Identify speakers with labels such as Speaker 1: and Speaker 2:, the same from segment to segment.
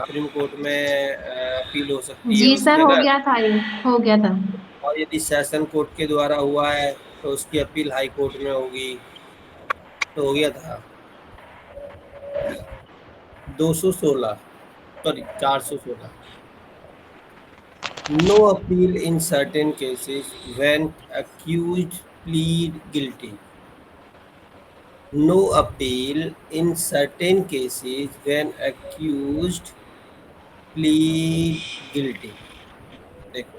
Speaker 1: Supreme court में appeal हो सकती है
Speaker 2: जी सर,
Speaker 1: उसकी,
Speaker 2: हो
Speaker 1: अगर
Speaker 2: गया था ये, हो गया था।
Speaker 1: और यदि सेशन कोर्ट के द्वारा हुआ है तो उसकी अपील हाई कोर्ट में होगी। तो हो गया था 216, sorry 416। No appeal in certain cases when accused plead guilty. No appeal in certain cases when accused plead guilty. देखो,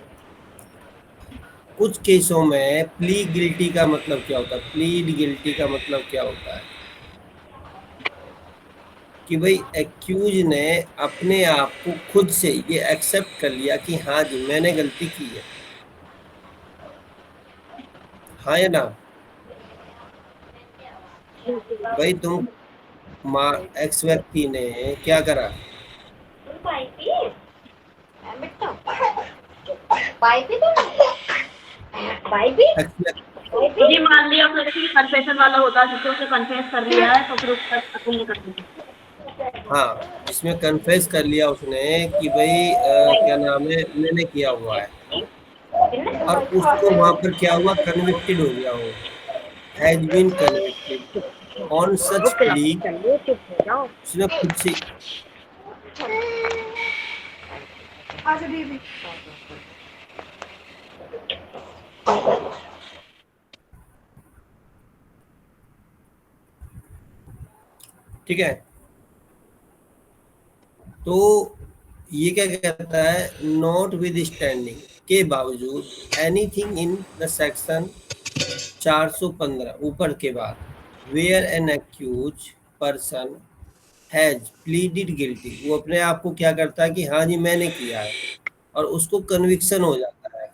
Speaker 1: कुछ केसों में प्ली गिल्टी का मतलब क्या होता है? प्लीड गिल्टी का मतलब क्या होता है कि भाई एक्यूज ने अपने आप को खुद से ये एक्सेप्ट कर लिया कि हाँ जी मैंने गलती की है। हाँ या ना? भाई तुम माँ एक्स व्यक्ति ने क्या करा? एक्स
Speaker 3: जी मान लिया उसने जैसे कि कन्फेशन वाला होता है, जिससे उसने कन्फेस कर लिया है तो फिर उसका अप्रूव नहीं करते।
Speaker 1: हाँ, जिसमें कन्फेस कर लिया उसने कि भाई क्या नाम है, मैंने किया हुआ है, और उसको वहां पर क्या हुआ, कन्विक्टेड हो गया हो, has been convicted on such plea. उसने खुद से, ठीक है, तो ये क्या कहता है, नॉट विद स्टैंडिंग के बावजूद एनीथिंग इन द सेक्शन 415 ऊपर के बाद, where an accused person has pleaded guilty, वो अपने आप को क्या करता है कि हाँ जी मैंने किया है, और उसको कन्विक्शन हो जाता है।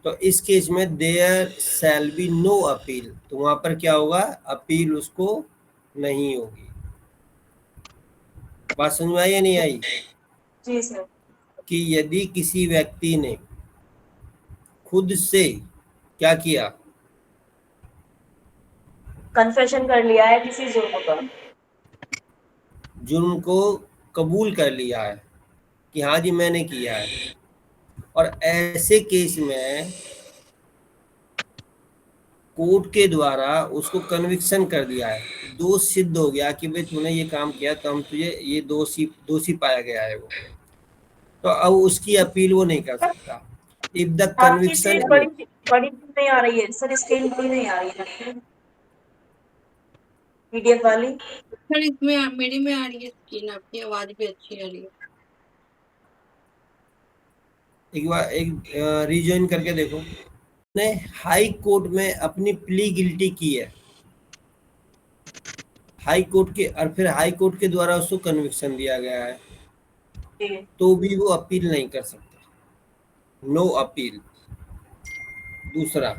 Speaker 1: तो इस केस में there shall be no appeal, तो वहां पर क्या होगा, अपील उसको नहीं होगी। बात समझ में आई या नहीं आई?
Speaker 3: जी सर।
Speaker 1: कि यदि किसी व्यक्ति ने खुद से क्या किया,
Speaker 3: कन्फेशन कर लिया है किसी जुर्म का।
Speaker 1: जुर्म को कबूल कर लिया है कि हाँ जी मैंने किया है, और ऐसे केस में कोर्ट के द्वारा उसको कन्विक्शन कर दिया है, दोष सिद्ध हो गया कि भाई तूने ये काम किया, तो हम तुझे ये दोषी दोषी पाया गया है वो, तो अब उसकी अपील वो नहीं कर सकता। इफ द
Speaker 3: आपकी
Speaker 1: कन्विक्शन
Speaker 3: स्क्रीन बड़ी बड़ी नहीं आ रही है सर, स्क्रीन बड़ी नहीं आ रही है पीडीएफ वाली।
Speaker 4: सर इसमें मेरी में आ रही है स्क्रीन, आपकी आवाज भी अच्छी आ रही है।
Speaker 1: एक बार एक रिजॉइन करके देखो। ने हाई कोर्ट में अपनी प्ली गिल्टी की है, हाई कोर्ट के, और फिर हाई कोर्ट के द्वारा उसको कन्विक्शन दिया गया है,
Speaker 3: जी।
Speaker 1: तो भी वो अपील नहीं कर सकता, नो अपील। दूसरा,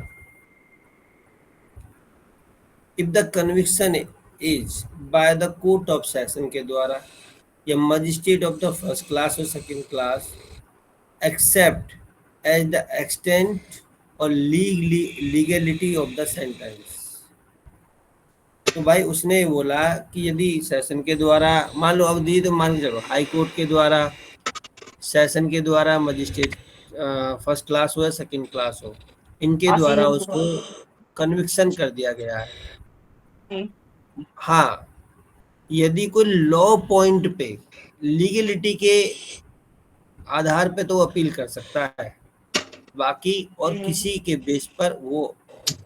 Speaker 1: if the conviction is by the court of session के द्वारा या magistrate of the first class और second class, except as the extent और लीगलिटी ऑफ द सेंटेंस। तो भाई उसने बोला कि यदि सेशन के द्वारा, मान लो अब दी तो मान के चलो हाई कोर्ट के द्वारा, सेशन के द्वारा, मजिस्ट्रेट फर्स्ट क्लास हो या सेकंड क्लास हो, इनके द्वारा उसको कन्विक्शन कर दिया गया है।
Speaker 3: जी।
Speaker 1: हाँ, यदि कोई लॉ पॉइंट पे, लीगलिटी के आधार पे तो अपील कर सकता है, बाकी और किसी के बेस पर वो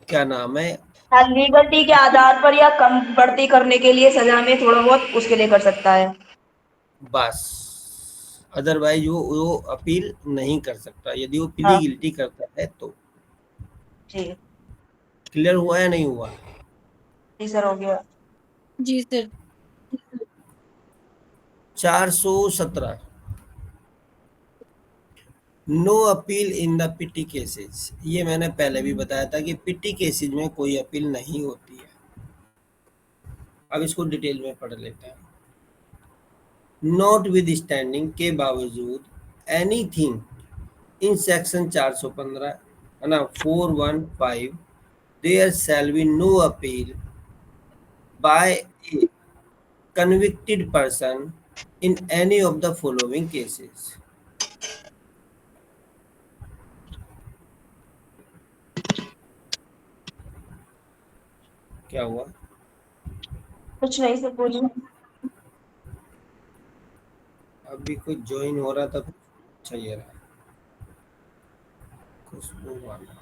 Speaker 1: क्या नाम है,
Speaker 3: हाँ, लीगलिटी के आधार पर या कम बढ़ती करने के लिए सजा में थोड़ा बहुत उसके लिए कर सकता है।
Speaker 1: बस, अदरवाइज वो अपील नहीं कर सकता यदि वो प्ली
Speaker 3: हाँ
Speaker 1: गिल्टी करता है तो।
Speaker 3: जी।
Speaker 1: क्लियर हुआ या नहीं हुआ?
Speaker 3: जी सर, हो गया।
Speaker 4: जी sir.
Speaker 1: 417, no appeal in the petty cases. ये मैंने पहले भी बताया था कि पिटी केसेस में कोई अपील नहीं होती है। अब इसको डिटेल में पढ़ लेते हैं। नॉट विद स्टैंडिंग के बावजूद एनीथिंग इन सेक्शन 415 है ना, 415, there shall be no appeal by a convicted person in any of the following cases. क्या हुआ?
Speaker 3: कुछ नहीं सर, बोलिए।
Speaker 1: अभी कोई ज्वाइन हो रहा था, चाहिए रहा खुशबू वाला।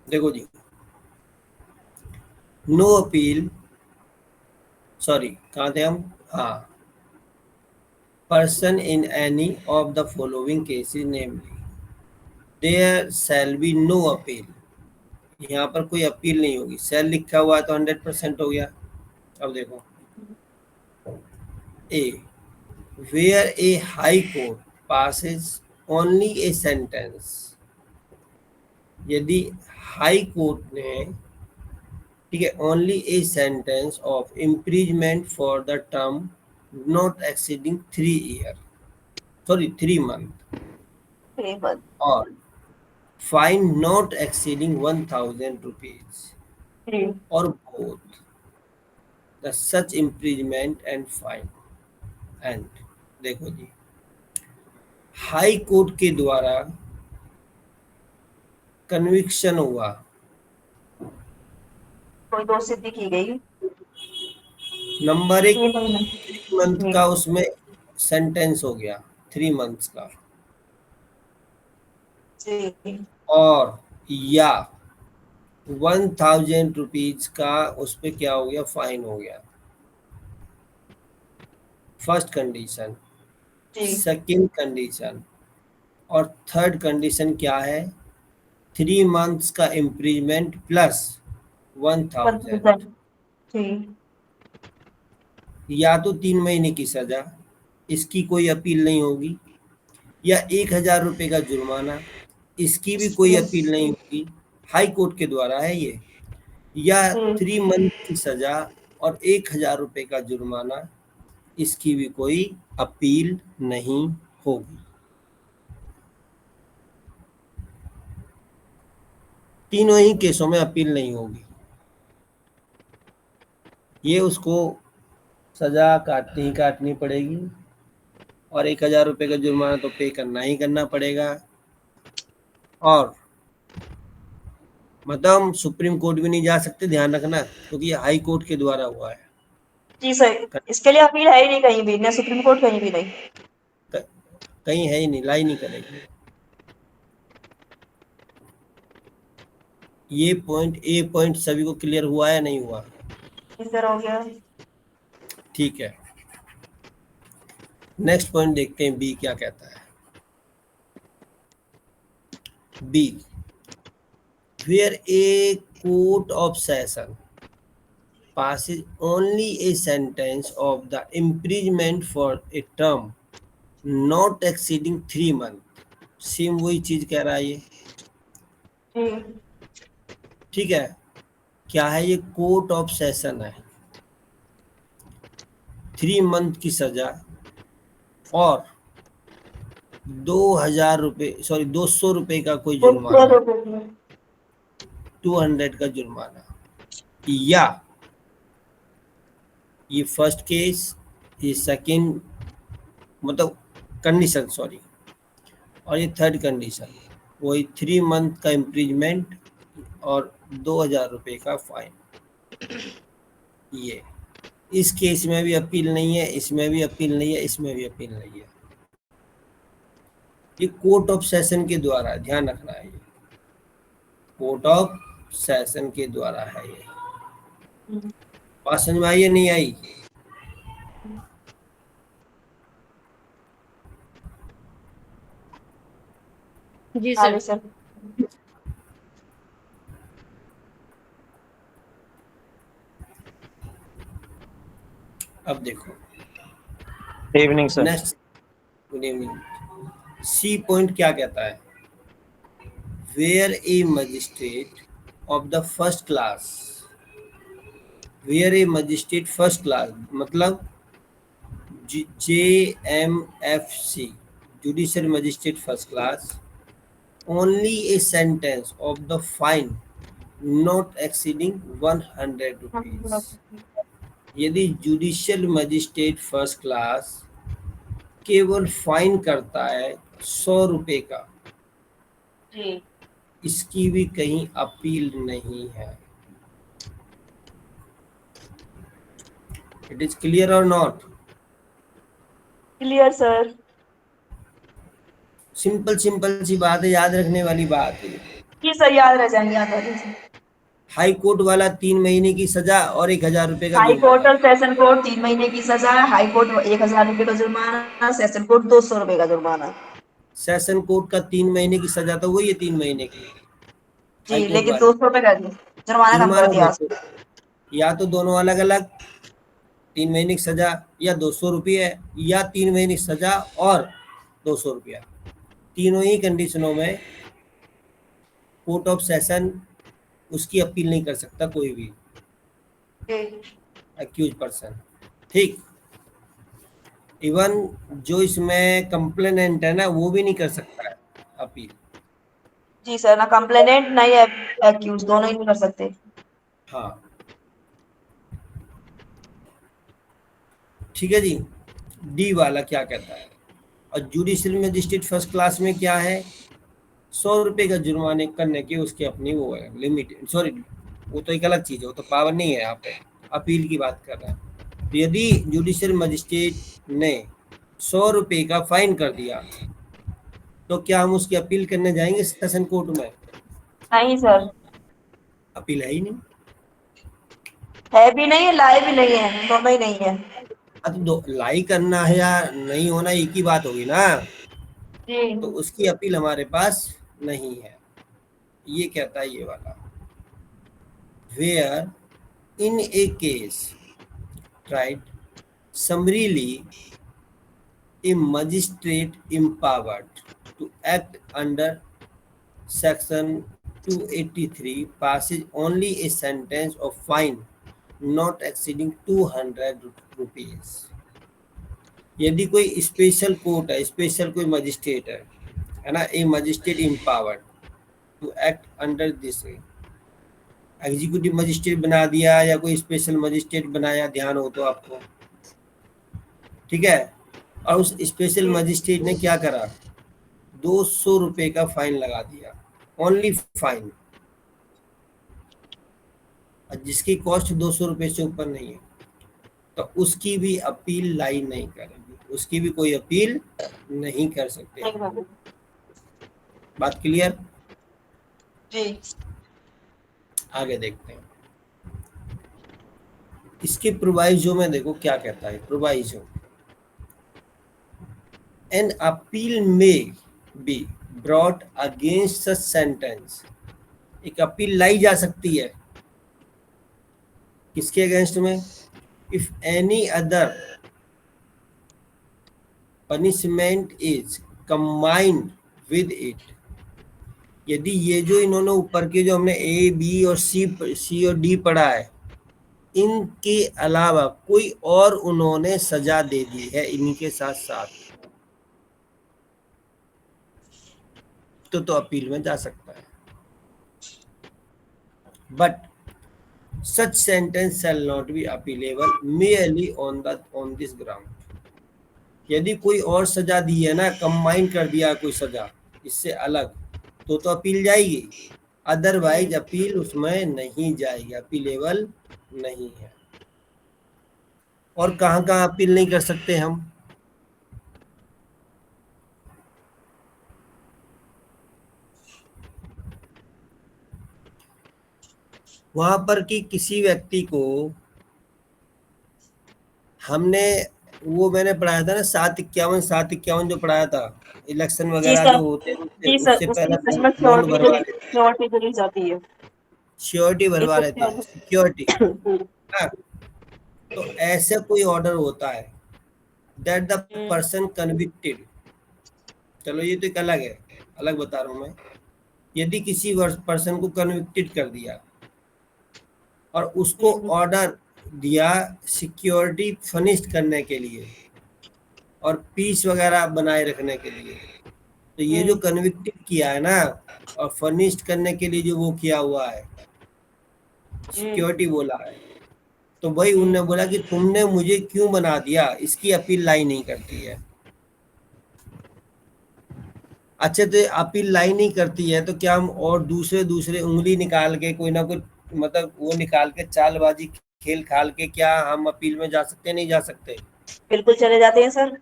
Speaker 1: देखो जी, नो अपील, सॉरी कहाँ थे हम? हाँ, person in any of the following cases namely there shall be no appeal. यहाँ पर कोई अपील नहीं होगी, सेल लिखा हुआ है तो 100% हो गया। अब देखो, a where a high court passes only a sentence, यदि हाई कोर्ट ने, ठीक है, only a sentence of imprisonment for the term not exceeding 3 year, sorry 3 month, और फाइन नॉट एक्सीडिंग 1000 रुपीज और both the such imprisonment and fine and. देखो जी, high court के द्वारा कन्विक्शन हुआ,
Speaker 3: कोई दोष सिद्धि की गई,
Speaker 1: नंबर 1
Speaker 3: 3
Speaker 1: मंथ का उसमें सेंटेंस हो गया, 3 मंथ्स का,
Speaker 3: जी,
Speaker 1: और या 1000 रुपीज का उस पे क्या हो गया, फाइन हो गया। फर्स्ट कंडीशन,
Speaker 3: जी,
Speaker 1: सेकंड कंडीशन और थर्ड कंडीशन क्या है? 3 मंथ्स का इम्प्रीजमेंट प्लस 1000,
Speaker 3: जी,
Speaker 1: या तो 3 महीने की सजा, इसकी कोई अपील नहीं होगी, या 1000 रुपये का जुर्माना, इसकी भी कोई अपील नहीं होगी, हाई कोर्ट के द्वारा है ये, या 3 मंथ की सजा और 1000 रुपये का जुर्माना, इसकी भी कोई अपील नहीं होगी। तीनों ही केसों में अपील नहीं होगी। ये उसको सजा काटनी ही काटनी पड़ेगी, और 1000 रुपये का जुर्माना तो पे करना ही करना पड़ेगा। और मतलब हम सुप्रीम कोर्ट भी नहीं जा सकते, ध्यान रखना, क्योंकि ये हाई कोर्ट के द्वारा हुआ है।
Speaker 3: जी सर, इसके लिए अपील है ही नहीं कहीं भी, ना सुप्रीम कोर्ट कहीं भी नहीं।
Speaker 1: कहीं है ही नहीं, लाई नहीं करेगी। ये पॉइंट, ए पॉइंट सभी को क्लियर हुआ है, नहीं हुआ?
Speaker 3: सर हो गया।
Speaker 1: ठीक है, नेक्स्ट पॉइंट देखते हैं, बी क्या कहता है। B, where a court of session passes only a sentence of the imprisonment for a term not exceeding 3 months। Same वही चीज कह रहा है ये, ठीक है। क्या है ये? कोर्ट ऑफ सेशन है, 3 मंथ की सजा और 2000 रुपये, सॉरी 200 रुपये का कोई जुर्माना, 200 का जुर्माना, या ये फर्स्ट केस, ये सेकंड, मतलब कंडीशन, सॉरी, और ये थर्ड कंडीशन, वही 3 मंथ का इम्प्रीजमेंट और 2000 रुपये का फाइन। ये इस केस में भी अपील नहीं है, इसमें भी अपील नहीं है, इसमें भी अपील नहीं है। ये कोर्ट ऑफ सेशन के द्वारा, ध्यान रखना है, ये कोर्ट ऑफ सेशन के द्वारा है। ये बात समझ में आई या नहीं आई?
Speaker 4: जी सर।
Speaker 1: अब देखो,
Speaker 2: evening sir.
Speaker 1: Next, good evening. C point क्या कहता है? Where a magistrate of the first class, where a magistrate first class मतलब JMFC, judicial magistrate first class, only a sentence of the fine not exceeding 100 rupees. यदि judicial magistrate first class केवल fine करता है 100 रुपए का,
Speaker 3: जी
Speaker 1: इसकी भी कहीं अपील नहीं है. इट इज क्लियर और नॉट?
Speaker 3: Clear sir.
Speaker 1: सिंपल सी बात है, याद रखने वाली बात है.
Speaker 3: जी सर, याद रह जाएंगे, याद रह जाएंगे।
Speaker 1: हाई कोर्ट वाला 3 महीने की सजा और 1000 रुपए का
Speaker 3: हाई कोर्ट
Speaker 1: जुर्माना.
Speaker 3: और सेशन कोर्ट 3 महीने की सजा, हाई कोर्ट 1000 रुपए का जुर्माना, सेशन कोर्ट 200 रुपए का जुर्माना।
Speaker 1: सेशन कोर्ट का 3 महीने की सजा तो वही है 3 महीने की. हाई
Speaker 3: जी,
Speaker 1: कोर्ट
Speaker 3: लेकिन
Speaker 1: वाली
Speaker 3: 200 रुपए का जुर्माना कम कर
Speaker 1: जुर्माना
Speaker 3: दिया।
Speaker 1: देखो, या तो दोनों अलग अलग, 3 महीने की सजा या 200 रुपये, या 3 महीने की सजा और 200 रुपया. तीनों ही कंडीशनों में कोर्ट ऑफ सेशन उसकी अपील नहीं कर सकता कोई भी अक्यूज पर्सन. ठीक, इवन जो इसमें कंप्लेनेंट है ना, वो भी नहीं कर सकता है अपील.
Speaker 3: जी सर, ना कंप्लेनेंट ना ही एक्यूज, दोनों ही नहीं कर सकते।
Speaker 1: हाँ, ठीक है जी. डी वाला क्या कहता है? और जुडिशियल मजिस्ट्रेट फर्स्ट क्लास में क्या है? 100 रुपये का जुर्माने करने की उसकी अपनी वो है लिमिट. सॉरी, वो तो एक अलग चीज़ है, वो तो पावर नहीं है. यहाँ पे अपील की बात कर रहे हैं. तो यदि जुडिशियल मजिस्ट्रेट ने 100 रुपये का फाइन कर दिया, तो क्या हम उसकी अपील करने जाएंगे सेशन कोर्ट में?
Speaker 3: नहीं सर,
Speaker 1: अपील है ही नहीं.
Speaker 3: है भी नहीं है, लाए भी नहीं है, दोनों ही नहीं है।
Speaker 1: अब तो लाई करना है या नहीं होना एक ही बात होगी ना.
Speaker 3: जी
Speaker 1: तो उसकी अपील हमारे पास नहीं है. ये कहता है ये वाला, where in a case tried summarily a magistrate empowered to act under section 283 passes only a sentence of fine not exceeding 200 rupees. यदि कोई स्पेशल कोर्ट है, स्पेशल कोई मजिस्ट्रेट है ना, a magistrate empowered to act under this, executive magistrate बना दिया या कोई स्पेशल मजिस्ट्रेट बनाया, ध्यान हो तो आपको, ठीक है. और उस स्पेशल मजिस्ट्रेट ने क्या करा? 200 रुपए का फाइन लगा दिया, ओनली फाइन, जिसकी कॉस्ट 200 रुपए से ऊपर नहीं है, तो उसकी भी अपील लाई नहीं करेगी, उसकी भी कोई अपील नहीं कर सकते. बात क्लियर?
Speaker 3: जी
Speaker 1: आगे देखते हैं. इसके प्रोवाइजो में देखो क्या कहता है. Proviso, an appeal may be brought against such sentence. एक अपील लाई जा सकती है किसके अगेंस्ट में? if any other punishment is combined with it. यदि ये जो इन्होंने ऊपर के जो हमने ए बी और सी और डी पढ़ा है, इनके अलावा कोई और उन्होंने सजा दे दी है इनके साथ साथ, तो अपील में जा सकता है. But such sentence shall not be appealable merely on this ground. यदि कोई और सजा दी है ना, कंबाइन कर दिया कोई सजा इससे अलग, तो अपील जाएगी, अदरवाइज अपील उसमें नहीं जाएगी, अपीलेबल नहीं है. और कहाँ कहाँ अपील नहीं कर सकते हम? वहां पर कि किसी व्यक्ति को हमने, वो मैंने पढ़ाया था ना 751 जो पढ़ाया था, इलेक्शन वगैरह जो होते हैं उससे पहले बॉन्ड भरवा लेते हैं, श्योरिटी भरवा लेते हैं, सिक्योरिटी. तो ऐसे कोई ऑर्डर होता है दैट द पर्सन कन्विक्टेड, चलो ये तो एक अलग है, अलग बता रहा हूं मैं. यदि किसी पर्सन को कन्विक्टेड कर दिया और उसको ऑर्डर दिया सिक्योरिटी फर्निश्ड करने के लिए और पीस वगैरह बनाए रखने के लिए, तो ये जो कन्विक्टेड किया है ना, और फर्निश्ड करने के लिए जो वो किया हुआ है, सिक्योरिटी बोला है, तो भाई उनने बोला कि तुमने मुझे क्यों बना दिया, इसकी अपील लाई नहीं करती है। अच्छा, तो अपील लाई नहीं करती है तो क्या हम और दूसरे दूसरे उंगली निकाल के कोई ना कोई मतलब वो निकाल के चालबाजी खेल खाल के क्या हम अपील में जा सकते, नहीं जा सकते?
Speaker 3: बिल्कुल चले जाते हैं सर।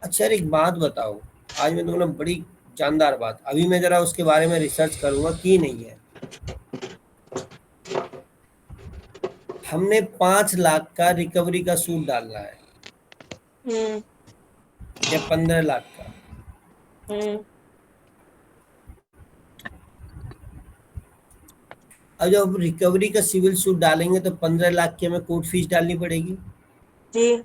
Speaker 1: अच्छा यार, एक बात बताओ, आज मैं तुमने बड़ी जानदार बात, अभी मैं जरा उसके बारे में रिसर्च करूंगा कि नहीं है। हमने 5 लाख का रिकवरी का सूट डालना है या 15 लाख का, अब जब रिकवरी का सिविल सूट डालेंगे तो 15 लाख की हमें कोर्ट फीस डालनी पड़ेगी
Speaker 3: जी।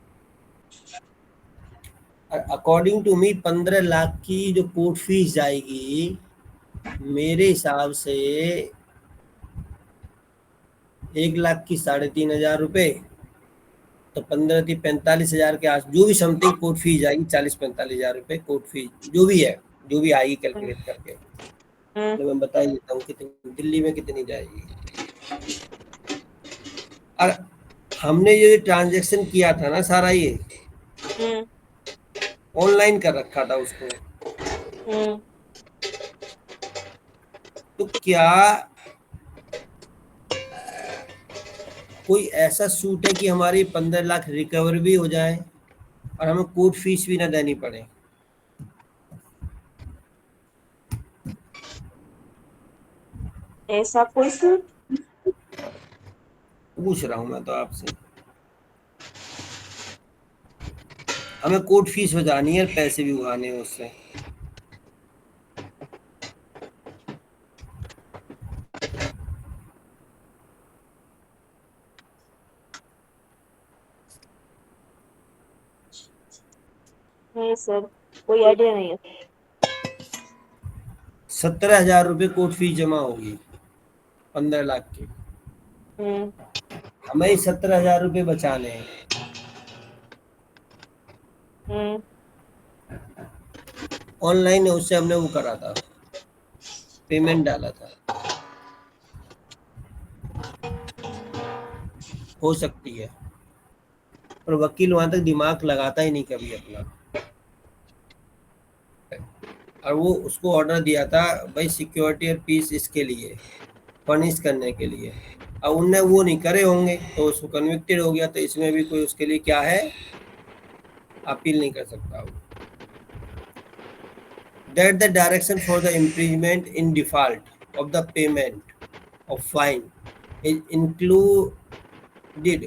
Speaker 1: और अकॉर्डिंग टू मी 15 लाख की जो कोर्ट फीस जाएगी, मेरे हिसाब से 1 लाख की 3,500 रुपये, तो 15 थी 45,000 के आस, जो भी समथिंग कोर्ट फीस जाएगी, 40-45 हजार रुपये कोर्ट फीस जो भी है, जो भी आएगी कैलकुलेट करके, तो मैं बता ही देता हूँ कितनी दिल्ली में कितनी जाएगी। और हमने ये ट्रांजैक्शन किया था ना सारा, ये ऑनलाइन कर रखा था उसको, तो क्या कोई ऐसा सूट है कि हमारी 15 लाख रिकवर भी हो जाए और हमें कोर्ट फीस भी ना देनी पड़े?
Speaker 3: ऐसा कोई सूट?
Speaker 1: पूछ रहा हूं मैं तो आपसे, हमें कोर्ट फीस बचानी है, पैसे भी उगाने हैं उससे।
Speaker 3: नहीं सर, कोई आइडिया नहीं है।
Speaker 1: 17,000 रुपये कोर्ट फीस जमा होगी 15 लाख की, हमें 17,000 रुपये बचाने हैं। ऑनलाइन है, उससे हमने वो करा था, पेमेंट डाला था, हो सकती है, पर वकील वहां तक दिमाग लगाता ही नहीं कभी अपना, और वो उसको ऑर्डर दिया था भाई सिक्योरिटी और पीस इसके लिए, फर्निश करने के लिए, अब उनने वो नहीं करे होंगे तो उसको कन्विक्टेड हो गया, तो इसमें भी कोई उसके लिए क्या है, अपील नहीं कर सकता वो। That the direction for the imprisonment in default of the payment of fine is included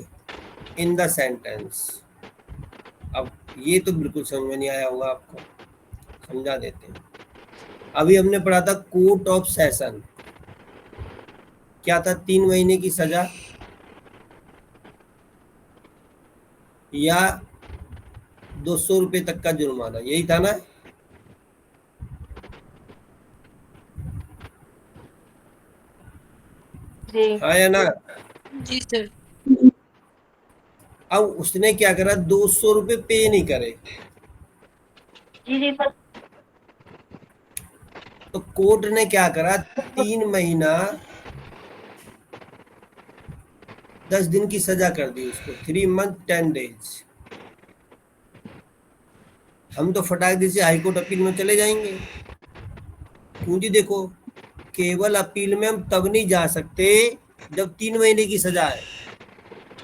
Speaker 1: in the sentence। अब ये तो बिल्कुल समझ में नहीं आया होगा आपको, समझा देते हैं। अभी हमने पढ़ा था कोर्ट ऑफ सेशन, क्या था, 3 महीने की सजा या 200 रुपये तक का जुर्माना, यही था ना?
Speaker 3: जी
Speaker 1: हाँ या ना?
Speaker 4: जी सर।
Speaker 1: अब उसने क्या करा, 200 रुपये पे नहीं करे,
Speaker 3: जी जी सर।
Speaker 1: तो कोर्ट ने क्या करा, 3 महीना 10 दिन की सजा कर दी उसको, 3 मंथ 10 डेज। हम तो फटाक से हाईकोर्ट अपील में चले जाएंगे, क्यों जी? देखो, केवल अपील में हम तब नहीं जा सकते जब 3 महीने की सजा है,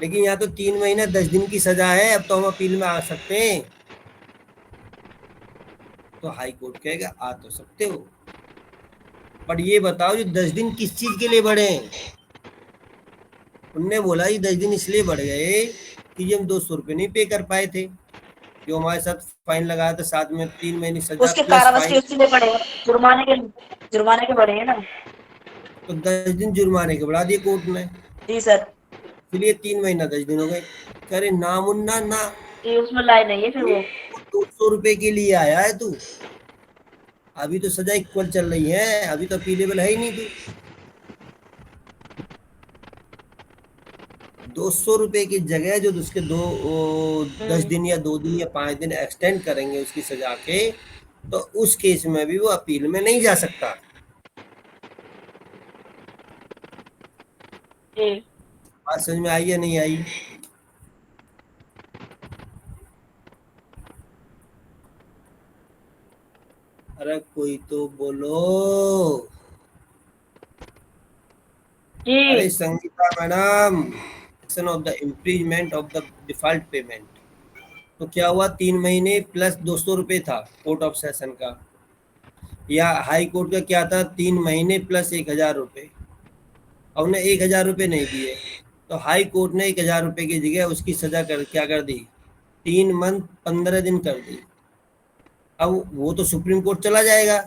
Speaker 1: लेकिन यहाँ तो 3 महीना 10 दिन की सजा है, अब तो हम अपील में आ सकते हैं। तो हाई कोर्ट कहेगा आ तो सकते हो, पर ये बताओ जो 10 दिन किस चीज के लिए बढ़े हैं? उनने बोला ये 10 दिन इसलिए बढ़ गए कि ये हम 200 रुपये नहीं पे कर पाए थे, जो हमारे साथ फाइन लगाया था, साथ में 3 महीने सजा
Speaker 3: उसके
Speaker 1: प्लस
Speaker 3: कारावास
Speaker 1: फाइन,
Speaker 3: उसी में पड़े, जुर्माने के पड़े हैं ना।
Speaker 1: तो 10 दिन जुर्माने के बढ़ा दिए कोर्ट ने,
Speaker 3: जी सर।
Speaker 1: इसलिए 3 महीना 10 दिन हो गए। कह रहे ना मुन्ना ना,
Speaker 3: ये उसमें लाए नहीं है फिर वो
Speaker 1: 200 रुपये के लिए आया है तू, अभी तो सजा इक्वल चल रही है, अभी तो अपीलेबल है ही नहीं तू। 200 रुपये की जगह जो उसके 10 दिन या 2 दिन या 5 दिन एक्सटेंड करेंगे उसकी सजा के, तो उस केस में भी वो अपील में नहीं जा सकता।
Speaker 3: जी।
Speaker 1: बात समझ में आई या नहीं आई? अरे कोई तो बोलो। अरे
Speaker 3: जी।
Speaker 1: Sangeeta madam, of the imprisonment of the default payment, तो क्या हुआ, 3 महीने प्लस 200 रुपये था कोर्ट ऑफ सेशन का, या हाई कोर्ट का क्या था, 3 महीने प्लस 1,000 रुपये। अब उन्हें 1,000 रुपये नहीं दिए, तो हाई कोर्ट ने 1,000 रुपये की जगह उसकी सजा कर क्या कर दी, 3 मंथ 15 दिन कर दी। अब वो तो सुप्रीम कोर्ट चला जाएगा,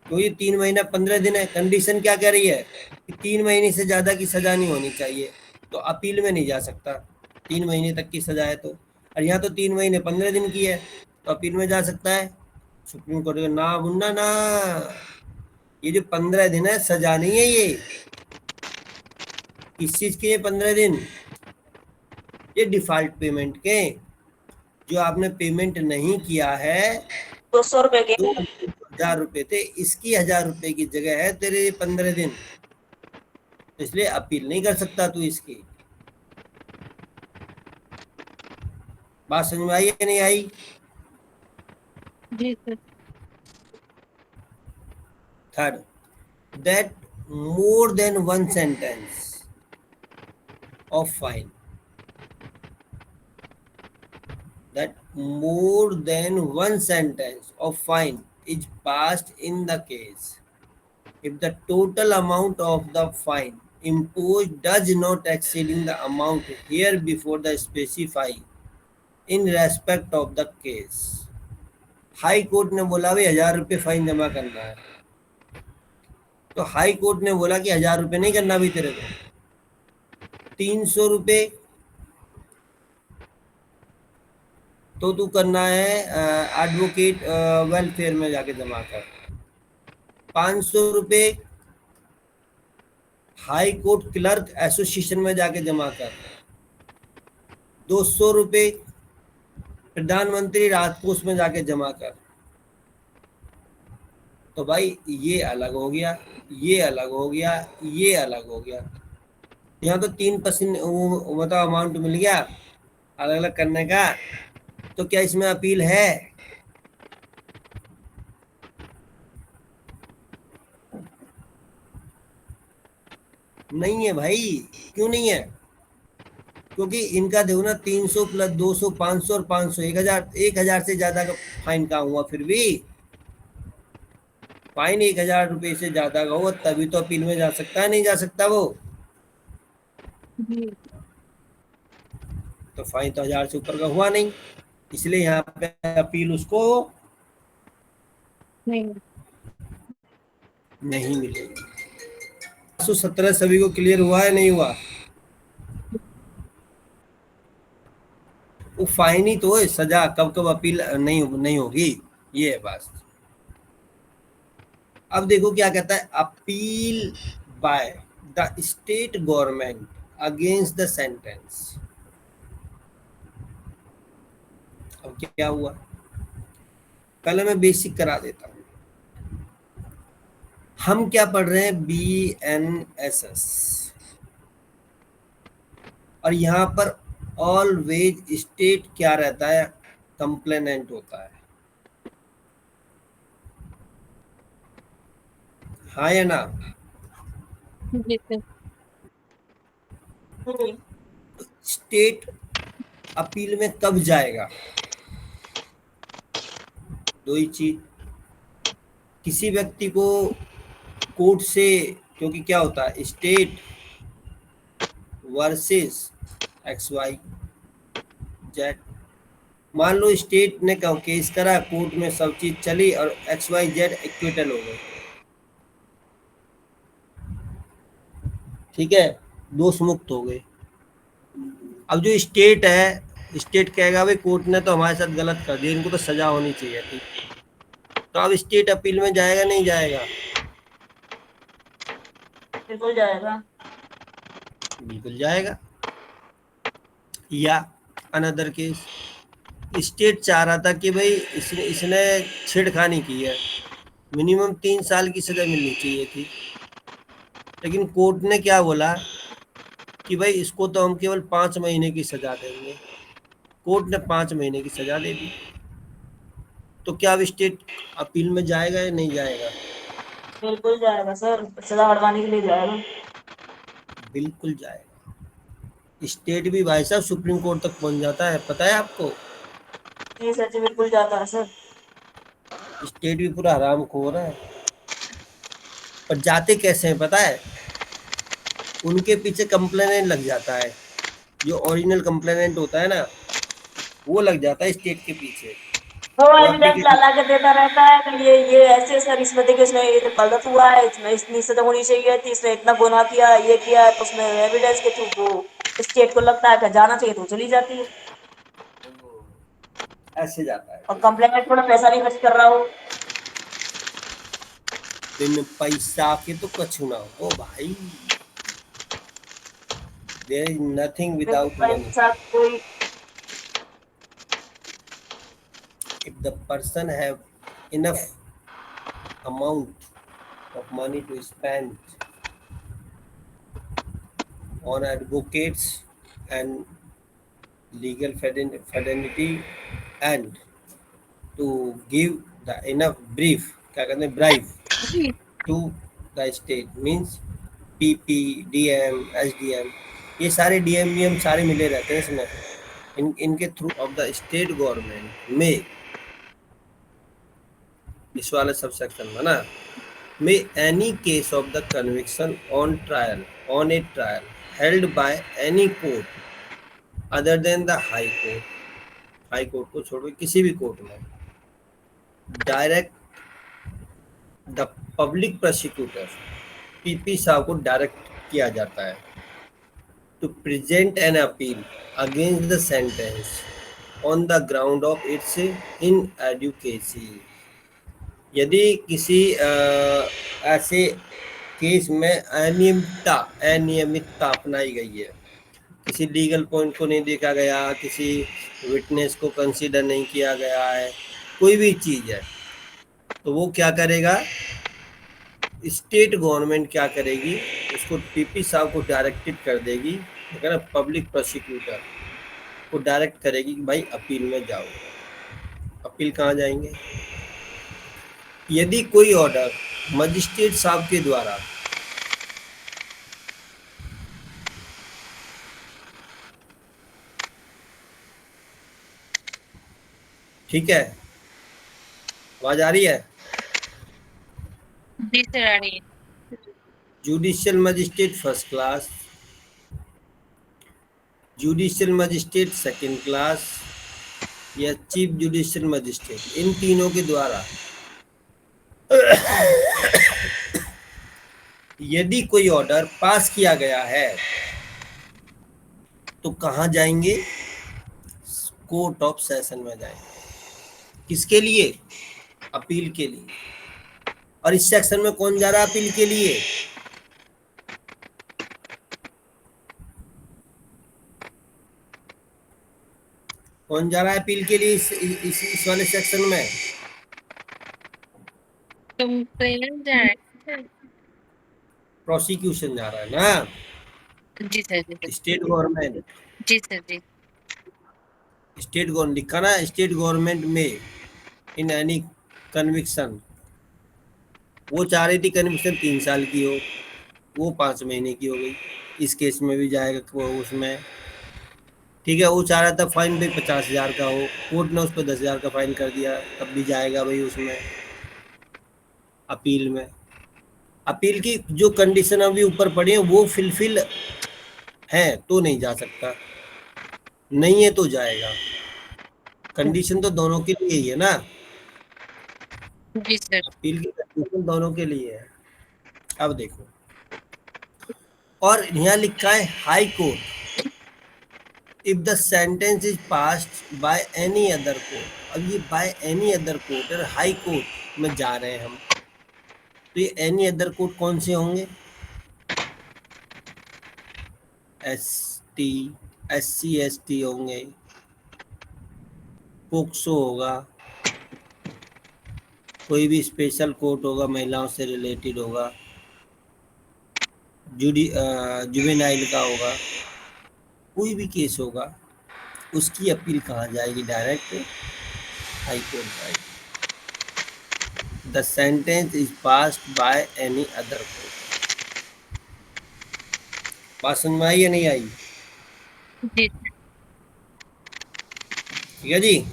Speaker 1: क्योंकि 3 महीना 15 दिन है। कंडीशन क्या कह रही है कि 3 महीने से ज्यादा की सजा नहीं होनी चाहिए, तो अपील में नहीं जा सकता। 3 महीने तक की सजा है तो, और यहाँ तो 3 महीने 15 दिन की है, तो अपील में जा सकता है। सुप्रीम कोर्ट का ना मुन्ना ना, ये जो 15 दिन है सजा नहीं है ये। किस चीज के ये 15 दिन? ये डिफॉल्ट पेमेंट के, जो आपने पेमेंट नहीं किया है,
Speaker 3: 200 रुपए के।
Speaker 1: 2,000 रुपये थे, इसकी 1,000 रुपये की जगह है तेरे ये 15 दिन, तो इसलिए अपील नहीं कर सकता तू इसकी। बात समझ में आई या नहीं आई?
Speaker 4: जी sir.
Speaker 1: Third, that more than one sentence of fine, that more than one sentence of fine is passed in the case if the total amount of the fine imposed does not exceeding the amount here before the specify in respect of the case। High court ने बोला भाई 1,000 रुपये fine जमा करना है, तो high court ने बोला कि 1,000 रुपये नहीं करना भी तेरे को, 300 रुपये तो तू करना है एडवोकेट वेलफेयर में जाके जमा कर, 500 रुपये हाई कोर्ट क्लर्क एसोसिएशन में जाके जमा कर, 200 रुपये प्रधानमंत्री राहत कोष में जाके जमा कर। तो भाई ये अलग हो गया, ये अलग हो गया, ये अलग हो गया। यहाँ तो 3% वो मतलब अमाउंट मिल गया अलग अलग करने का, तो क्या इसमें अपील है? नहीं है भाई। क्यों नहीं है? क्योंकि इनका देखो ना, 300 प्लस 200 500 और 500 1,000, 1,000 से ज्यादा का फाइन का हुआ, फिर भी फाइन 1,000 रुपये से ज्यादा का हुआ तभी तो अपील में जा सकता है, नहीं जा सकता वो।
Speaker 4: जी।
Speaker 1: तो फाइन तो 1,000 से ऊपर का हुआ नहीं, इसलिए यहाँ पे अपील उसको
Speaker 4: नहीं।
Speaker 1: नहीं मिलेगी। 17 सभी को क्लियर हुआ है नहीं हुआ? वो फाइन ही तो है, सजा कब कब अपील नहीं होगी, ये है बात। अब देखो क्या कहता है, appeal by the state government against the sentence. अब क्या हुआ, पहले मैं बेसिक करा देता हूं। हम क्या पढ़ रहे हैं, BNSS, और यहां पर ऑलवेज स्टेट क्या रहता है, कंप्लेनेंट होता है, हाँ या ना?
Speaker 4: जी सर।
Speaker 1: स्टेट अपील में कब जाएगा? दो ही चीज, किसी व्यक्ति को कोर्ट से, क्योंकि क्या होता है, स्टेट वर्सेस XYZ। मान लो स्टेट ने केस करा, कोर्ट में सब चीज चली और XYZ एक्विटल हो गए, ठीक है, दोष मुक्त हो गए। अब जो स्टेट है, स्टेट कहेगा भाई कोर्ट ने तो हमारे साथ गलत कर दिया, इनको तो सजा होनी चाहिए थी, तो अब स्टेट अपील में जाएगा नहीं जाएगा?
Speaker 3: बिल्कुल जाएगा।
Speaker 1: बिल्कुल जाएगा। या अनदर केस, स्टेट चाह रहा था कि भाई इसने इसने छेड़खानी की है, मिनिमम 3 साल की सजा मिलनी चाहिए थी, लेकिन कोर्ट ने क्या बोला कि भाई इसको तो हम केवल 5 महीने की सजा देंगे। कोर्ट ने 5 महीने की सजा दे दी। तो क्या अब स्टेट अपील में जाएगा या नहीं जाएगा?
Speaker 3: बिल्कुल जाएगा सर, सजा हटवाने के लिए जाएगा।
Speaker 1: बिल्कुल जाएगा। स्टेट भी भाई साहब सुप्रीम कोर्ट तक पहुंच जाता है, पता है आपको?
Speaker 3: जी सर जी, बिल्कुल जाता है सर।
Speaker 1: स्टेट भी पूरा हरामखोर है। पर जाते कैसे हैं पता है? उनके पीछे कंप्लेनेंट लग जाता है, जो ओरिजिनल कंप्लेनेंट होता है ना, वो लग जाता है स्टेट के पीछे।
Speaker 3: वो
Speaker 1: वो
Speaker 3: एविडेंस ला
Speaker 1: एप्लीकेशन
Speaker 3: ला के देता रहता है कि ये ऐसे सर, इसमें देखिए इसने ये गलत हुआ है, इसमें इतनी सजा होनी चाहिए थी, इसने इतना गुनाह किया, ये किया है, तो उसमें एविडेंस के थ्रू वो स्टेट को लगता है कि जाना चाहिए तो चली जाती है।
Speaker 1: ऐसे जाता है
Speaker 3: और
Speaker 1: कुछ।
Speaker 3: कंप्लेंट थोड़ा पैसा नहीं खर्च कर रहा हो।
Speaker 1: बिन पैसा के तो कछु ना हो भाई, देयर इज नथिंग
Speaker 3: बिन
Speaker 1: विदाउट मनी।
Speaker 3: पैसा कोई।
Speaker 1: If the person have enough amount of money to spend on advocates and legal fraternity and to give the enough brief, क्या कहते हैं, bribe to the state means PP, DM, SDM, ये सारे DM VM सारे मिले रहते हैं इसमें। इनके through of the state government में, इस वाले सब सेक्शन में ना, may any case of the conviction on a trial held by any court other than the high court को छोड़ के किसी भी कोर्ट में, direct the public prosecutor PP साहब को डायरेक्ट किया जाता है to present an appeal against the sentence on the ground of its inadequacy. यदि किसी ऐसे केस में अनियमितता अपनाई गई है, किसी लीगल पॉइंट को नहीं देखा गया, किसी विटनेस को कंसीडर नहीं किया गया है, कोई भी चीज़ है, तो वो क्या करेगा, स्टेट गवर्नमेंट क्या करेगी, उसको पीपी साहब को डायरेक्टेड कर देगी, ठीक है ना, पब्लिक प्रोसिक्यूटर को डायरेक्ट करेगी कि भाई अपील में जाओ। अपील कहाँ जाएंगे? यदि कोई ऑर्डर मजिस्ट्रेट साहब के द्वारा ठीक है, आवाज आ रही है?
Speaker 4: जी सर आ रही है।
Speaker 1: Judicial magistrate first class, judicial magistrate second class या चीफ जुडिशियल मजिस्ट्रेट, इन तीनों के द्वारा यदि कोई ऑर्डर पास किया गया है तो कहाँ जाएंगे? कोर्ट ऑफ सेशन में जाएंगे। किसके लिए? अपील के लिए। और इस सेक्शन में कौन जा रहा है अपील के लिए? कौन जा रहा है अपील के लिए इस वाले सेक्शन में?
Speaker 4: कंप्लेन जा रहा है।
Speaker 1: प्रोसिक्यूशन जा रहा है ना,
Speaker 4: जी सर जी सर।
Speaker 1: State government.
Speaker 4: जी सर जी।
Speaker 1: स्टेट गवर्नमेंट लिखा ना, स्टेट गवर्नमेंट में इन एनी कन्विक्शन, वो चाह रही थी कन्विक्शन 3 साल की हो, वो 5 महीने की हो गई। इस केस में भी जाएगा वो उसमें, ठीक है। वो चाह रहा था फाइन भाई 50,000 का हो, कोर्ट ने उस पर 10,000 का फाइन कर दिया, तब भी जाएगा भाई उसमें अपील में। अपील की जो कंडीशन अभी ऊपर पड़ी है वो फिलफिल है तो नहीं जा सकता, नहीं है तो जाएगा। कंडीशन तो दोनों के लिए ही है ना,
Speaker 4: जी सर।
Speaker 1: अपील की कंडीशन दोनों के लिए है। अब देखो, और यहाँ लिखा है high court if the sentence is passed by any other court. अब ये बाय एनी अदर कोर्ट और हाई कोर्ट में जा रहे हैं हम, तो ये एनी अदर कोर्ट कौन से होंगे? ST SC ST होंगे, पोक्सो होगा, कोई भी स्पेशल कोर्ट होगा, महिलाओं से रिलेटेड होगा, जुवेनाइल का होगा, कोई भी केस होगा, उसकी अपील कहाँ जाएगी? डायरेक्ट हाई कोर्ट जाएगी। The sentence is passed by any other court. बात समझ में आई या नहीं आई?
Speaker 4: जी
Speaker 1: ठीक है जी,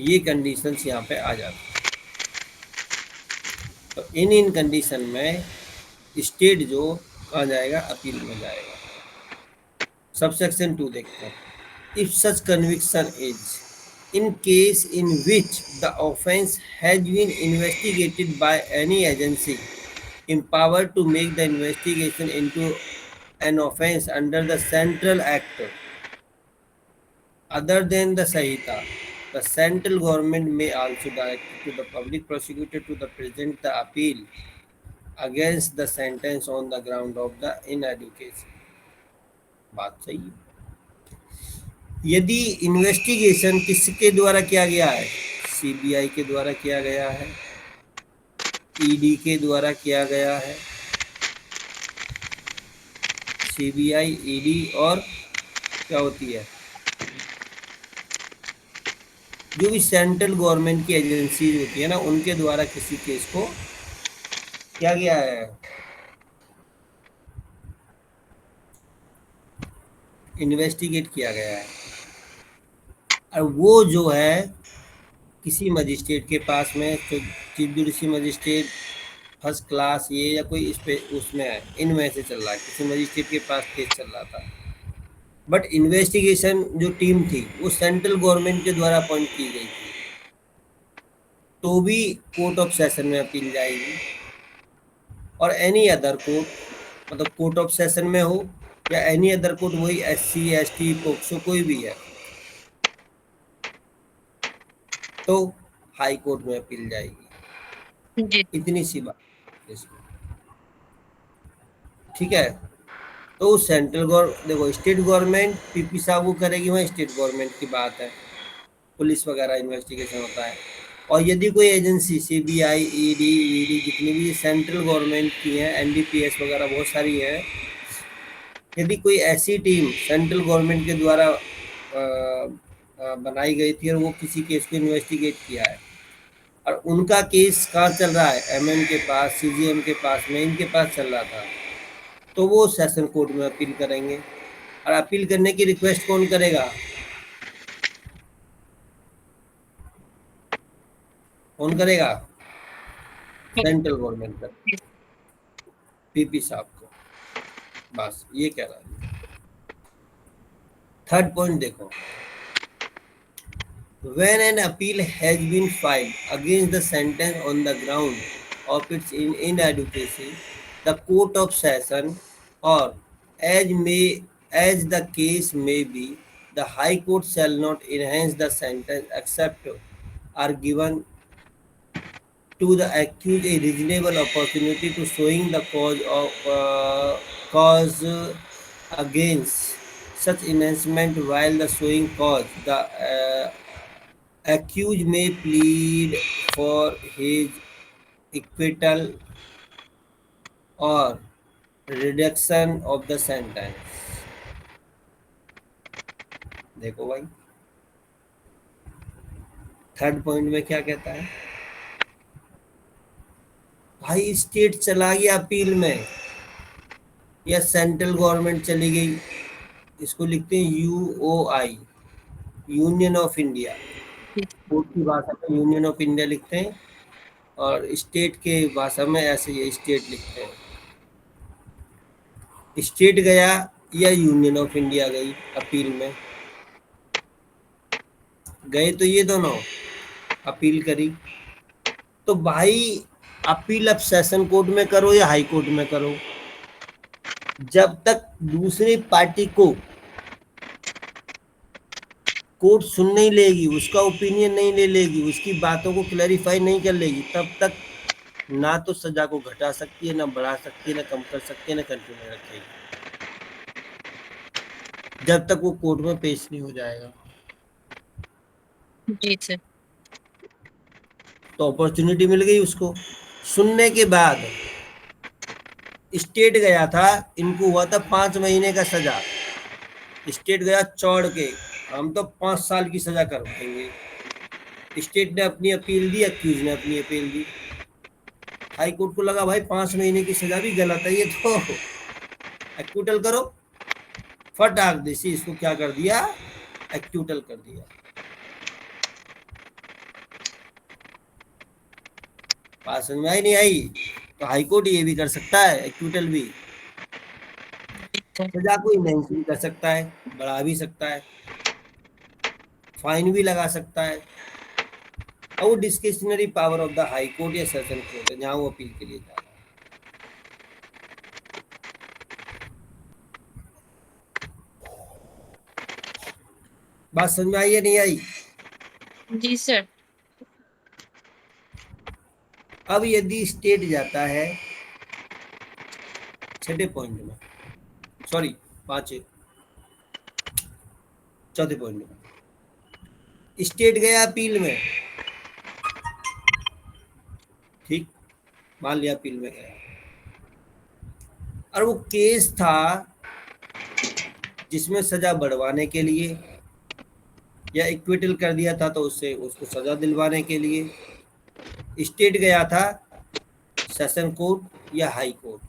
Speaker 1: ये कंडीशंस यहाँ पे आ जाती है। तो इन कंडीशन में स्टेट जो कहाँ जाएगा? अपील में जाएगा। सबसेक्शन 2 देखते हैं। If such conviction is in case in which the offence has been investigated by any agency empowered to make the investigation into an offence under the Central Act other than the Sahita, the central government may also direct to the public prosecutor to the present the appeal against the sentence on the ground of the inadequacy. बात सही है। यदि investigation किसके द्वारा किया गया है? CBI के द्वारा किया गया है, ईडी के द्वारा किया गया है। सीबीआई, ईडी और क्या होती है, जो भी सेंट्रल गवर्नमेंट की एजेंसी होती है ना, उनके द्वारा किसी केस को किया गया है, इन्वेस्टिगेट किया गया है। और वो जो है किसी मजिस्ट्रेट के पास में, तो chief judicial magistrate, first class, ये या कोई इस पे उसमें है, इनमें से चल रहा है, किसी मजिस्ट्रेट के पास केस चल रहा था। बट इन्वेस्टिगेशन जो टीम थी वो सेंट्रल गवर्नमेंट के द्वारा अपॉइंट की गई थी, तो भी कोर्ट ऑफ सेशन में अपील जाएगी। और एनी अदर कोर्ट, मतलब कोर्ट ऑफ सेशन में हो या एनी अदर कोर्ट, वही SC ST पोक्सो कोई भी है, तो हाई कोर्ट में अपील जाएगी।
Speaker 4: जी
Speaker 1: इतनी सी बात इसमें। ठीक है, तो सेंट्रल गवर्नमेंट, देखो स्टेट गवर्नमेंट पीपी साहब को करेगी, वहाँ स्टेट गवर्नमेंट की बात है, पुलिस वगैरह इन्वेस्टिगेशन होता है। और यदि कोई एजेंसी, सीबीआई, ईडी जितनी भी सेंट्रल गवर्नमेंट की हैं, NDPS वगैरह बहुत सारी हैं, यदि कोई ऐसी टीम सेंट्रल गवर्नमेंट के द्वारा बनाई गई थी और वो किसी केस को इन्वेस्टिगेट किया है और उनका केस कहाँ चल रहा है? MM के पास, CGM के पास में, इनके पास चल रहा था, तो वो सेशन कोर्ट में अपील करेंगे। और अपील करने की रिक्वेस्ट कौन करेगा? कौन करेगा? सेंट्रल गवर्नमेंट का, पीपी साहब को। बस ये कह रहा है। थर्ड पॉइंट देखो, when an appeal has been filed against the sentence on the ground of its inadequacy, the court of session, or as the case may be, the high court shall not enhance the sentence except are given to the accused a reasonable opportunity to showing the cause against such enhancement, while the showing cause, the accused may plead for his acquittal or reduction of the sentence। देखो भाई, third point में क्या कहता है? भाई state चला गया appeal में या सेंट्रल गवर्नमेंट चली गई, इसको लिखते हैं UOI, union of India. Court की भाषा में यूनियन ऑफ इंडिया लिखते हैं और स्टेट के भाषा में ऐसे ही स्टेट लिखते हैं। स्टेट गया या यूनियन ऑफ इंडिया गई अपील में, गए तो ये दोनों, अपील करी। तो भाई अपील अब सेशन कोर्ट में करो या हाई कोर्ट में करो, जब तक दूसरी पार्टी को कोर्ट सुन नहीं लेगी, उसका ओपिनियन नहीं ले लेगी, उसकी बातों को क्लैरिफाई नहीं कर लेगी, तब तक ना तो सजा को घटा सकती है, ना बढ़ा सकती है, ना कम कर सकती है, ना कंटिन्यू रखेगी, जब तक वो कोर्ट में पेश नहीं हो जाएगा।
Speaker 4: जी सर।
Speaker 1: तो अपॉर्चुनिटी मिल गई उसको। सुनने के बाद स्टेट गया था, इनको हुआ था 5 महीने का सजा। स्टेट गया चौड़ के, हम तो 5 साल की सजा करवाएंगे। स्टेट ने अपनी अपील दी, अक्यूज ने अपनी अपील दी। हाई कोर्ट को लगा भाई 5 महीने की सजा भी गलत है, ये तो एक्यूटल करो। फटाक देसी इसको क्या कर दिया, एक्यूटल कर दिया। बात समझ में आई नहीं आई? तो हाई कोर्ट ये भी कर सकता है, एक्यूटल भी। सजा को इनहेंस भी कर सकता है, बढ़ा भी सकता है, फाइन भी लगा सकता है। और वो discretionary power of the high court या सेशन कोर्ट है, जहां वो अपील के लिए जा रहा है। बात समझ में आई या नहीं आई?
Speaker 4: जी सर।
Speaker 1: अब यदि स्टेट जाता है छठे पॉइंट में, सॉरी पांचवे, चौथे पॉइंट में, स्टेट गया अपील में, ठीक, मान लिया अपील में गया, और वो केस था जिसमें सजा बढ़वाने के लिए, या इक्विटल कर दिया था तो उससे उसको सजा दिलवाने के लिए स्टेट गया था सेशन कोर्ट या हाई कोर्ट।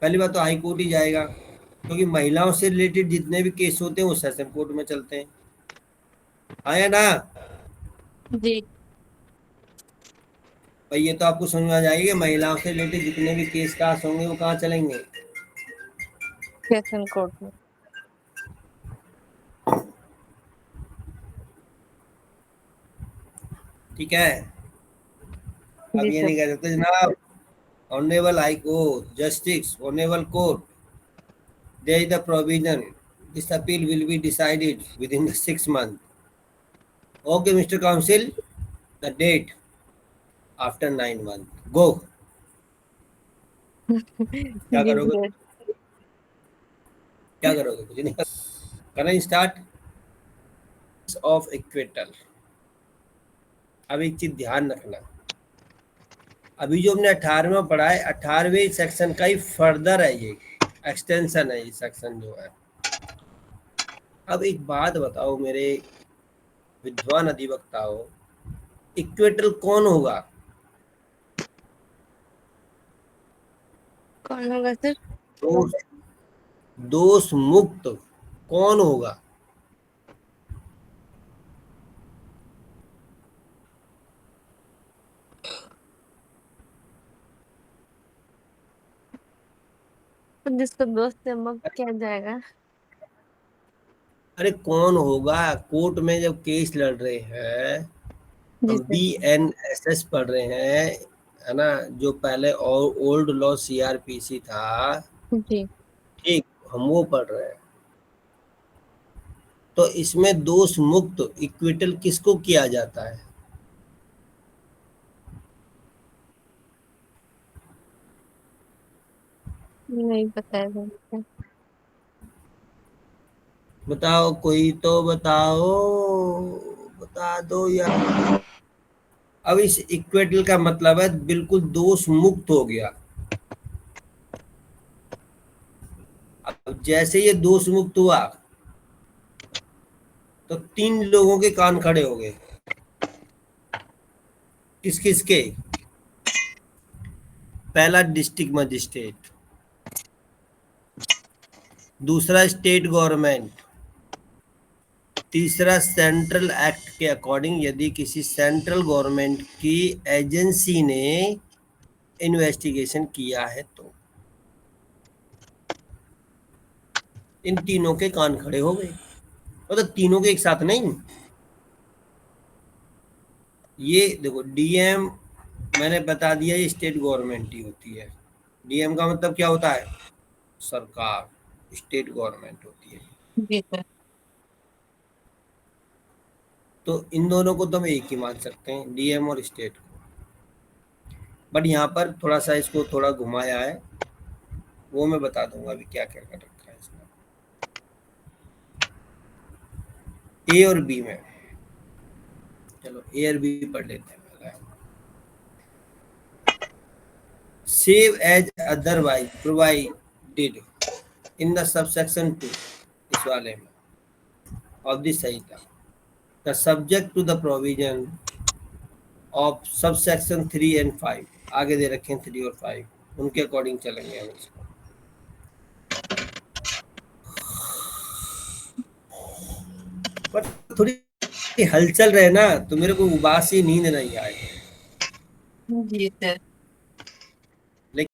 Speaker 1: पहली बात तो हाई कोर्ट ही जाएगा, क्योंकि महिलाओं से रिलेटेड जितने भी केस होते हैं वो सेशन कोर्ट में चलते हैं, आया ना
Speaker 4: जी।
Speaker 1: भाई? ये तो आपको समझ में आ जाएगी, महिलाओं से रिलेटेड जितने भी केस कास होंगे वो कहाँ चलेंगे,
Speaker 4: सेशन कोर्ट में।
Speaker 1: ठीक है? अब
Speaker 4: जी
Speaker 1: ये
Speaker 4: सर।
Speaker 1: नहीं कह सकते जनाब honourable high court justice honourable court, there is the provision this appeal will be decided within the 6 months. Okay Mr. Counsel, the date after 9 months, go। क्या
Speaker 4: जी
Speaker 1: करोगे,
Speaker 4: सर।
Speaker 1: क्या करोगे? कुछ नहीं करना। Start of acquittal. अब एक चीज ध्यान रखना, अभी जो हमने 18वां पढ़ा है 18वें सेक्शन का ही फर्दर है, ये एक्सटेंशन है ये सेक्शन जो है। अब एक बात बताओ मेरे विद्वान अधिवक्ताओं, इक्विटल कौन होगा?
Speaker 4: कौन होगा सर?
Speaker 1: दोष दोष मुक्त कौन होगा?
Speaker 4: तो जिसको दोस्त से मत किया जाएगा।
Speaker 1: अरे कौन होगा? कोर्ट में जब केस लड़ रहे हैं,
Speaker 4: जी
Speaker 1: हम
Speaker 4: सर।
Speaker 1: BNSS पढ़ रहे हैं, है ना, जो पहले ओल्ड लॉ CRPC था,
Speaker 4: जी।
Speaker 1: ठीक, हम वो पढ़ रहे हैं। तो इसमें दोष मुक्त इक्विटल किसको किया जाता है?
Speaker 4: नहीं पता है सर।
Speaker 1: बताओ, कोई तो बताओ, बता दो यार। अब इस इक्विटल का मतलब है बिल्कुल दोष मुक्त हो गया। अब जैसे ये दोष मुक्त हुआ तो 3 लोगों के कान खड़े हो गए। किस किस के? पहला डिस्ट्रिक्ट मजिस्ट्रेट, दूसरा स्टेट गवर्नमेंट, तीसरा सेंट्रल एक्ट के अकॉर्डिंग यदि किसी सेंट्रल गवर्नमेंट की एजेंसी ने इन्वेस्टिगेशन किया है तो इन तीनों के कान खड़े हो गए। मतलब तीनों के एक साथ नहीं। ये देखो डीएम मैंने बता दिया, ये स्टेट गवर्नमेंट ही होती है। डीएम का मतलब क्या होता है? सरकार, स्टेट गवर्नमेंट होती है।
Speaker 4: जी सर।
Speaker 1: तो इन दोनों को तो हम एक ही मान सकते हैं, डीएम और स्टेट को। बट यहाँ पर थोड़ा सा इसको थोड़ा घुमाया है, वो मैं बता दूंगा अभी क्या क्या कर रखा है इसमें। ए और बी में चलो एयर भी पढ़ लेते हैं। Save as otherwise provided in the subsection 2, इस वाले में ऑफ दिस सही था। The subject to the provision of subsection 3 and 5, आगे दे रखे हैं 3 और 5, उनके अकॉर्डिंग चलेंगे हम इसको। पर थोड़ी हलचल रहे ना तो मेरे को उबासी नींद नहीं आए।
Speaker 4: जी सर।